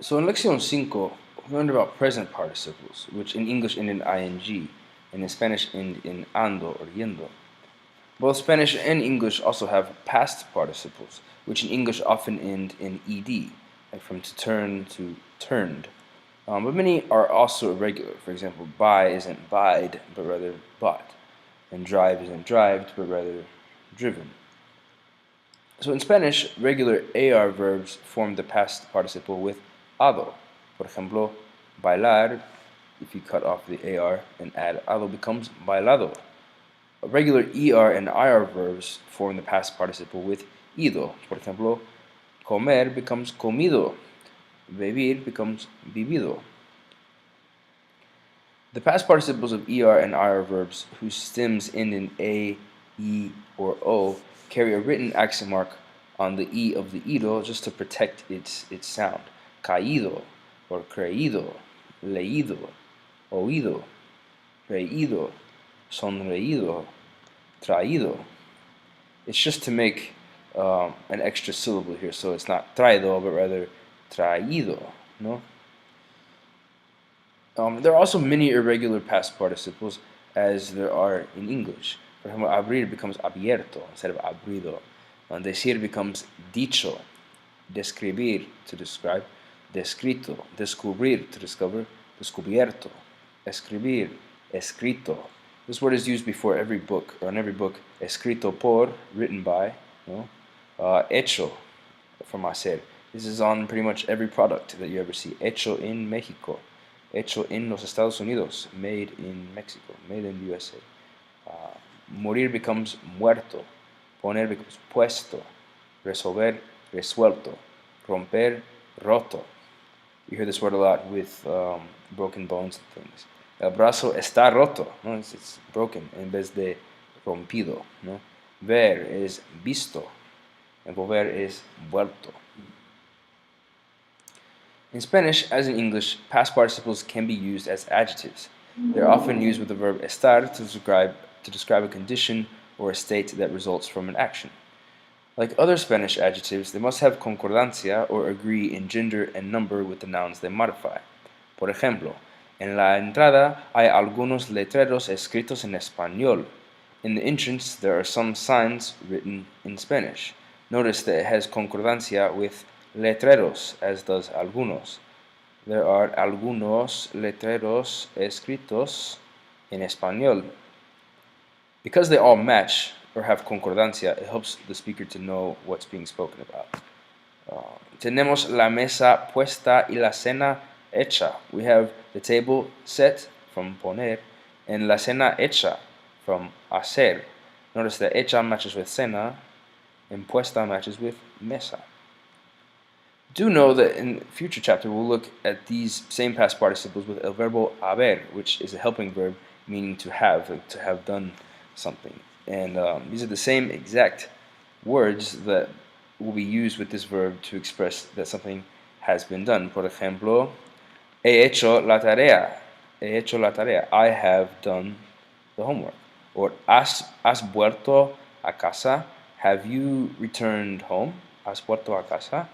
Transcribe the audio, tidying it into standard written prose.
So in Lección 5, we learned about present participles, which in English end in ing, and in Spanish end in ando or yendo. Both Spanish and English also have past participles, which in English often end in ed, like from to turn to turned. But many are also irregular. For example, buy isn't buyed, but rather bought, and drive isn't drived, but rather driven. So in Spanish, regular AR verbs form the past participle with ado. Por ejemplo, bailar, if you cut off the AR and add ado, becomes bailado. Regular ER and IR verbs form the past participle with ido. Por ejemplo, comer becomes comido. Vivir becomes vivido. The past participles of ER and IR verbs whose stems end in A, E, or O carry a written accent mark on the E of the ido just to protect its sound. Caído, or creído, leído, oído, reído, sonreído, traído. It's just to make an extra syllable here, so it's not traído, but rather traído, no? There are also many irregular past participles, as there are in English. For example, abrir becomes abierto instead of abrido. Decir becomes dicho. Describir, to describe. Descrito. Descubrir, to discover. Descubierto. Escribir. Escrito. This word is used before every book, or in every book. Escrito por, written by. No? Hecho, from hacer. This is on pretty much every product that you ever see. Hecho in Mexico. Hecho en los Estados Unidos. Made in Mexico. Made in the USA. Morir becomes muerto. Poner becomes puesto. Resolver, resuelto. Romper, roto. You hear this word a lot with broken bones and things. El brazo está roto. No, it's broken en vez de rompido. No? Ver is visto. Envolver is vuelto. In Spanish, as in English, past participles can be used as adjectives. They're often used with the verb estar to describe a condition or a state that results from an action. Like other Spanish adjectives, they must have concordancia or agree in gender and number with the nouns they modify. Por ejemplo, en la entrada hay algunos letreros escritos en español. In the entrance, there are some signs written in Spanish. Notice that it has concordancia with letreros, as does algunos. There are algunos letreros escritos en español. Because they all match or have concordancia, it helps the speaker to know what's being spoken about. Tenemos la mesa puesta y la cena hecha. We have the table set, from poner, and la cena hecha, from hacer. Notice that hecha matches with cena, and puesta matches with mesa. Do know that in the future chapter we'll look at these same past participles with el verbo haber, which is a helping verb meaning to have, like to have done something. And these are the same exact words that will be used with this verb to express that something has been done. Por ejemplo, he hecho la tarea. He hecho la tarea. I have done the homework. Or has vuelto a casa. Have you returned home? Has vuelto a casa.